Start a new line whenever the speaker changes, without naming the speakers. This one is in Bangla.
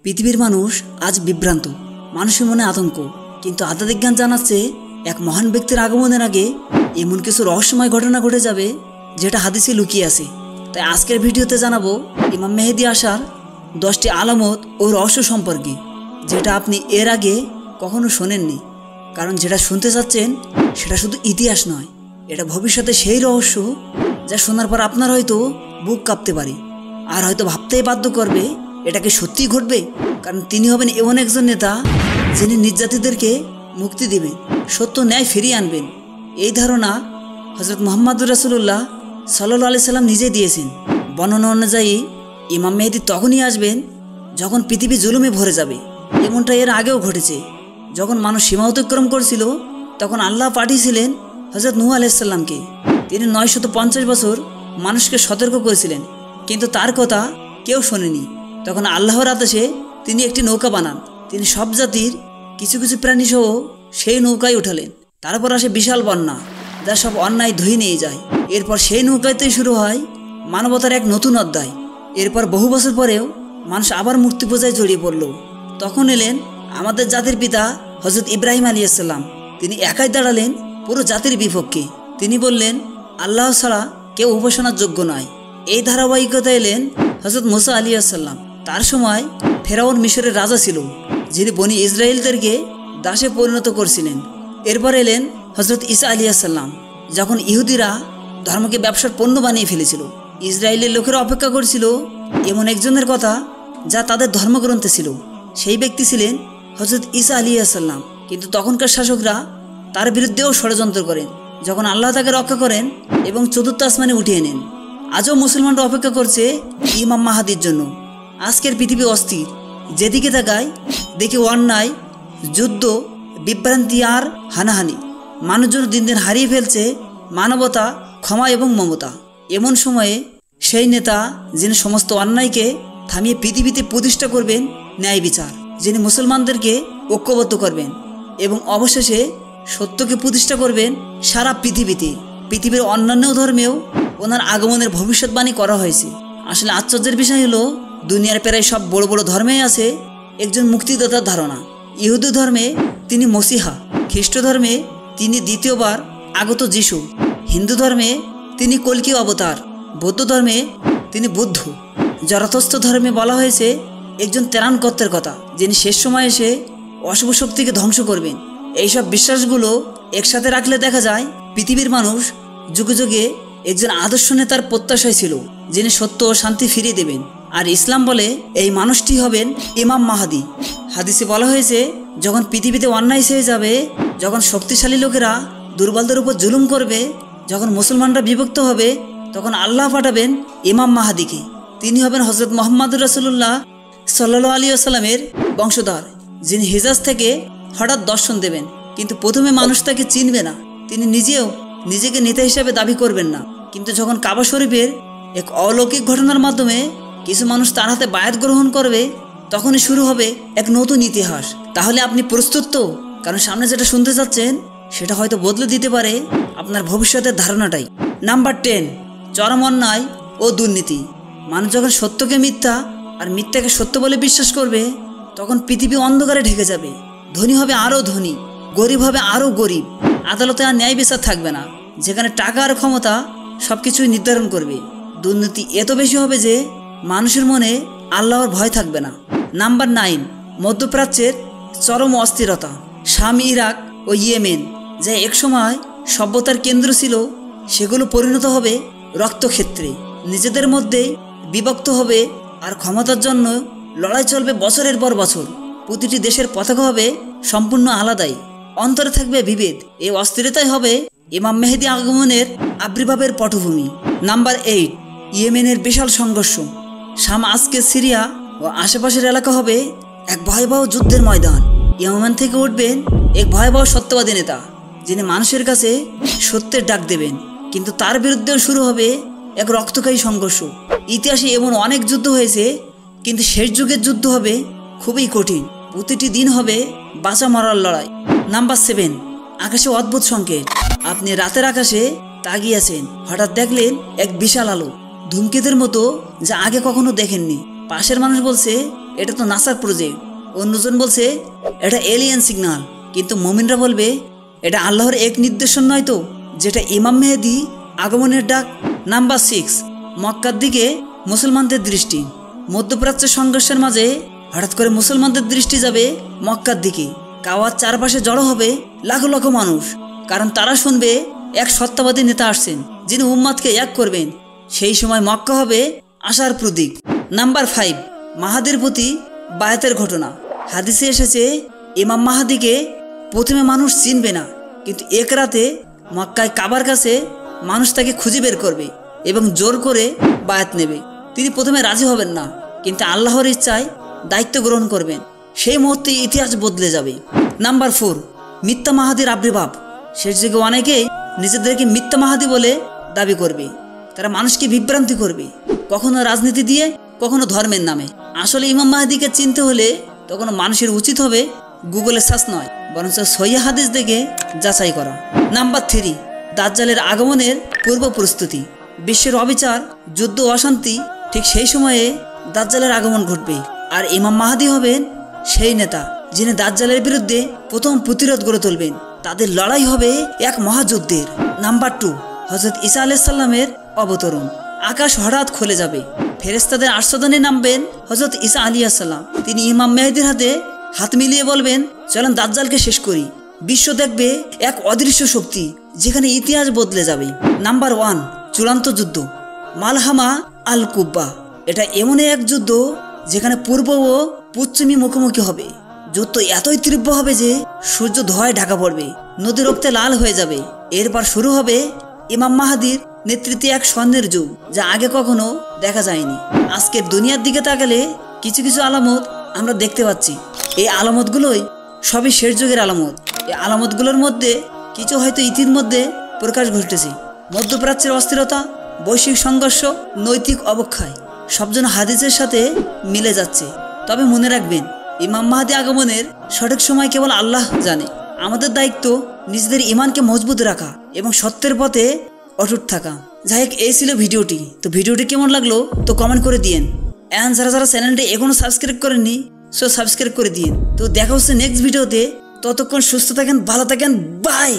পৃথিবীর মানুষ আজ বিভ্রান্ত, মানুষের মনে আতঙ্ক। কিন্তু আধ্যাত্মিক জানাচ্ছে এক মহান ব্যক্তির আগমনের আগে এমন কিছু রহস্যময় ঘটনা ঘটে যাবে যেটা হাদিসে লুকিয়ে আছে। তাই আজকের ভিডিওতে জানাবো ইমাম মেহেদী আসার 10টি আলামত ও রহস্য সম্পর্কে, যেটা আপনি এর আগে কখনো শোনেননি। কারণ যেটা শুনতে চাচ্ছেন সেটা শুধু ইতিহাস নয়, এটা ভবিষ্যতে সেই রহস্য যা শোনার পর আপনার হয়তো বুক কাঁপতে পারে, আর হয়তো ভাবতেই বাধ্য করবে এটা কি সত্যিই ঘটবে। কারণ তিনি হবেন এমন একজন নেতা যিনি নির্যাতিতদেরকে মুক্তি দিবেন, সত্য ন্যায় ফিরিয়ে আনবেন। এই ধারণা হযরত মুহাম্মদুর রাসূলুল্লাহ সাল্লাল্লাহু আলাইহি সাল্লাম নিজেই দিয়েছেন। বর্ণনা অনুযায়ী ইমাম মেহেদী তখনই আসবেন যখন পৃথিবী জুলুমে ভরে যাবে। এমনটা এর আগেও ঘটেছে। যখন মানুষ সীমা অতিক্রম করছিল তখন আল্লাহ পাঠিয়েছিলেন হযরত নূহ আলাইহিস সালামকে। তিনি 950 বছর মানুষকে সতর্ক করেছিলেন, কিন্তু তার কথা কেউ শোনেনি। তখন আল্লাহর আদেশে তিনি একটি নৌকা বানান। তিনি সব জাতির কিছু কিছু প্রাণী সহ সেই নৌকায় উঠালেন। তারপর আসে বিশাল বন্যা, যা সব অন্যায় ধুয়ে নিয়ে যায়। এরপর সেই নৌকাতেই শুরু হয় মানবতার এক নতুন অধ্যায়। এরপর বহু বছর পরেও মানুষ আবার মূর্তি পূজায় জড়িয়ে পড়ল। তখন এলেন আমাদের জাতির পিতা হযরত ইব্রাহিম আলাইহিস সালাম। তিনি একাই দাঁড়ালেন পুরো জাতির বিপক্ষে। তিনি বললেন আল্লাহ ছাড়া কেউ উপাসনার যোগ্য নয়। এই ধারাবাহিকতা এলেন হযরত মুসা আলাইহিস সালাম। তার সময় ফেরাউন মিশরের রাজা ছিল, যিনি বনি ইসরায়েলদেরকে দাসে পরিণত করছিলেন। এরপর এলেন হযরত ঈসা আলাইহিস সালাম, যখন ইহুদিরা ধর্মকে ব্যবসার পণ্য বানিয়ে ফেলেছিল। ইসরায়েলের লোকেরা অপেক্ষা করছিল এমন একজনের কথা যা তাদের ধর্মগ্রন্থে ছিল। সেই ব্যক্তি ছিলেন হযরত ঈসা আলাইহিস সালাম। কিন্তু তখনকার শাসকরা তার বিরুদ্ধেও ষড়যন্ত্র করেন। যখন আল্লাহ তাকে রক্ষা করেন এবং চতুর্থ আসমানে উঠিয়ে নেন। আজও মুসলমানরা অপেক্ষা করছে ইমাম মাহাদির জন্য। আজকের পৃথিবী অস্থির, যেদিকে তাকায় দেখি অন্যায়, যুদ্ধ, বিভ্রান্তি আর হানাহানি। মানুষজন দিন দিন হারিয়ে ফেলছে মানবতা, ক্ষমা এবং মমতা। এমন সময়ে সেই নেতা যিনি সমস্ত অন্যায়কে থামিয়ে পৃথিবীতে প্রতিষ্ঠা করবেন ন্যায় বিচার, যিনি মুসলমানদেরকে ঐক্যবদ্ধ করবেন এবং অবশেষে সত্যকে প্রতিষ্ঠা করবেন সারা পৃথিবীতে। পৃথিবীর অন্যান্য ধর্মেও ওনার আগমনের ভবিষ্যৎবাণী করা হয়েছে। আসলে আশ্চর্যের বিষয় হলো দুনিয়ার প্রায় সব বড় বড় ধর্মেই আছে একজন মুক্তিদাতার ধারণা। ইহুদি ধর্মে তিনি মসিহা, খ্রিস্ট ধর্মে তিনি দ্বিতীয়বার আগত যিশু, হিন্দু ধর্মে তিনি কল্কি অবতার, বৌদ্ধ ধর্মে তিনি বুদ্ধ, জরথস্থ ধর্মে বলা হয়েছে একজন ত্রাণকর্তার কথা, যিনি শেষ সময় এসে অশুভ শক্তিকে ধ্বংস করবেন। এইসব বিশ্বাসগুলো একসাথে রাখলে দেখা যায় পৃথিবীর মানুষ যুগে যুগে একজন আদর্শ নেতার প্রত্যাশায় ছিল, যিনি সত্য ও শান্তি ফিরিয়ে দেবেন। আর ইসলাম বলে এই মানুষটি হবেন ইমাম মাহাদি। হাদিসে বলা হয়েছে যখন পৃথিবীতে অন্যায় ছেয়ে যাবে, যখন শক্তিশালী লোকেরা দুর্বলদের উপর জুলুম করবে, যখন মুসলমানরা বিভক্ত হবে, তখন আল্লাহ পাঠাবেন ইমাম মাহাদিকে। তিনি হবেন হযরত মুহাম্মদুর রাসূলুল্লাহ সাল্লাল্লাহু আলাইহি ওয়াসাল্লামের বংশধর, যিনি হিজাজ থেকে হঠাৎ দর্শন দেবেন। কিন্তু প্রথমে মানুষ তাকে চিনবে না। তিনি নিজেও নিজেকে নেতা হিসাবে দাবি করবেন না। কিন্তু যখন কাবা শরীফের এক অলৌকিক ঘটনার মাধ্যমে কিছু মানুষ তার হাতে বায়াত গ্রহণ করবে, তখনই শুরু হবে এক নতুন ইতিহাস। তাহলে আপনি প্রস্তুত তো? কারণ সামনে যেটা শুনতে চাচ্ছেন সেটা হয়তো বদলে দিতে পারে আপনার ভবিষ্যতের ধারণাটাই। নাম্বার 10, চরম অন্যায় ও দুর্নীতি। মানুষ যখন সত্যকে মিথ্যা আর মিথ্যাকে সত্য বলে বিশ্বাস করবে, তখন পৃথিবী অন্ধকারে ঢেকে যাবে। ধনী হবে আরও ধনী, গরিব হবে আরও গরিব। আদালতে আর ন্যায় বিচার থাকবে না, যেখানে টাকা আর ক্ষমতা সবকিছুই নির্ধারণ করবে। দুর্নীতি এত বেশি হবে যে মানুষের মনে আল্লাহর ভয় থাকবে না। নাম্বার 9, মধ্যপ্রাচ্যের চরম অস্থিরতা। শাম, ইরাক ও ইয়েমেন, যা একসময় সভ্যতার কেন্দ্র ছিল, সেগুলো পরিণত হবে রক্তক্ষেত্রে। নিজেদের মধ্যেই বিভক্ত হবে আর ক্ষমতার জন্য লড়াই চলবে বছরের পর বছর। প্রতিটি দেশের পতাকা হবে সম্পূর্ণ আলাদাই, অন্তরে থাকবে বিভেদ। এই অস্থিরতাই হবে ইমাম মেহেদী আগমনের আবির্ভাবের পটভূমি। নাম্বার 8, ইয়েমেনের বিশাল সংঘর্ষ। শাম আজকে সিরিয়া ও আশেপাশের এলাকা হবে এক ভয়াবহ যুদ্ধের ময়দান। ইয়েমেন থেকে উঠবেন এক ভয়াবহ সত্যবাদী নেতা, যিনি মানুষের কাছে সত্যের ডাক দেবেন। কিন্তু তার বিরুদ্ধেও শুরু হবে এক রক্তক্ষয়ী সংঘর্ষ। ইতিহাসে এমন অনেক যুদ্ধ হয়েছে, কিন্তু শেষ যুগের যুদ্ধ হবে খুবই কঠিন। প্রতিটি দিন হবে বাঁচা মরার লড়াই। নাম্বার 7, আকাশে অদ্ভুত সংকেত। আপনি রাতের আকাশে তাকিয়ে আছেন, হঠাৎ দেখলেন এক বিশাল আলো, ধূমকেতুর মতো, যা আগে কখনো দেখেননি। পাশের মানুষ বলছে এটা তো নাসার প্রজেক্ট। অন্যজন বলছে এটা এলিয়েন সিগন্যাল। কিন্তু মুমিনরা বলবে এটা আল্লাহর এক নির্দেশন নয় তো, যেটা ইমাম মেহেদী আগমনের ডাক। নাম্বার 6, মক্কার দিকে মুসলমানদের দৃষ্টি। মধ্যপ্রাচ্যের সংঘর্ষের মাঝে হঠাৎ করে মুসলমানদের দৃষ্টি যাবে মক্কার দিকে। কাওয়ার চারপাশে জড়ো হবে লাখো লাখো মানুষ, কারণ তারা শুনবে এক সত্যবাদী নেতা আসছেন যিনি উম্মাদকে এক করবেন। সেই সময় মক্কা হবে আশার প্রতীক। নাম্বার 5, মাহাদির প্রতি বায়াতের ঘটনা। হাদিসে এসেছে ইমাম মাহাদিকে প্রথমে মানুষ চিনবে না, কিন্তু এক রাতে মক্কায় কাবার কাছে মানুষ তাকে খুঁজে বের করবে এবং জোর করে বায়াত নেবে। তিনি প্রথমে রাজি হবেন না, কিন্তু আল্লাহর ইচ্ছায় দায়িত্ব গ্রহণ করবেন। সেই মুহূর্তে ইতিহাস বদলে যাবে। নাম্বার 4, মিথ্যা মাহাদির আবির্ভাব। শেষ যুগে অনেকেই নিজেদেরকে মিথ্যা মাহাদি বলে দাবি করবে। তারা মানুষকে বিভ্রান্তি করবে, কখনো রাজনীতি দিয়ে, কখনো ধর্মের নামে। আসলে ইমাম মাহাদিকে চিনতে হলে তখন মানুষের উচিত হবে গুগলে সার্চ নয়, বরঞ্চ সহিহ হাদিস দেখে যাচাই করা। নাম্বার 3, দাজ্জালের আগমনের পূর্ব প্রস্তুতি। বিশ্বের অবিচার, যুদ্ধ, অশান্তি, ঠিক সেই সময়ে দাজ্জালের আগমন ঘটবে। আর ইমাম মাহাদি হবেন সেই নেতা যিনি দাজ্জালের বিরুদ্ধে প্রথম প্রতিরোধ গড়ে তুলবেন। তাদের লড়াই হবে এক মহাযুদ্ধের। নাম্বার 2, হযরত ঈসা আলাইহিস সালামের অবতরণ। আকাশ হঠাৎ খুলে যাবে, ফেরেশতাদের আস্বাদনে নামবেন হযরত ঈসা আলাইহিস সালাম। তিনি ইমাম মেহেদীর হাতে হাত মিলিয়ে বলবেন, চলেন দাজ্জালকে শেষ করি। বিশ্ব দেখবে এক অদৃশ্য শক্তি, যেখানে ইতিহাস বদলে যাবে। নাম্বার 1, চূড়ান্ত যুদ্ধ, মালহামা আল কুব্বা। এটা এমন এক যুদ্ধ যেখানে পূর্ব ও পশ্চিমী মুখোমুখি হবে। যুদ্ধ এতই তীব্র হবে যে সূর্য ধোঁয়ায় ঢাকা পড়বে, নদী রক্তে লাল হয়ে যাবে। এরপর শুরু হবে ইমাম মাহাদির নেতৃত্বে এক স্বর্ণের যুগ, যা আগে কখনো দেখা যায়নি। আজকের দুনিয়ার দিকে তাকালে কিছু কিছু আলামত আমরা দেখতে পাচ্ছি। এই আলামতগুলোই সবই শেষ যুগের আলামত। এই আলামতগুলোর মধ্যে কিছু হয়তো ইতিমধ্যে প্রকাশ ঘটেছে। মধ্যপ্রাচ্যের অস্থিরতা, বৈশ্বিক সংঘর্ষ, নৈতিক অবক্ষয় সব যেন হাদিসের সাথে মিলে যাচ্ছে। তবে মনে রাখবেন, ইমাম মাহাদি আগমনের সঠিক সময় কেবল আল্লাহ জানে। আমাদের দায়িত্ব নিজেদের ইমানকে মজবুত রাখা এবং সত্যের পথে অটুট থাকা। যাই হোক, এই ছিল ভিডিওটি। তো ভিডিওটি কেমন লাগলো তো কমেন্ট করে দিয়েন। এন্ড যারা চ্যানেলটি এখনো সাবস্ক্রাইব করেননি, সো সাবস্ক্রাইব করে দিন। তো দেখা হচ্ছে নেক্সট ভিডিওতে। ততক্ষণ সুস্থ থাকেন, ভালো থাকেন, বাই।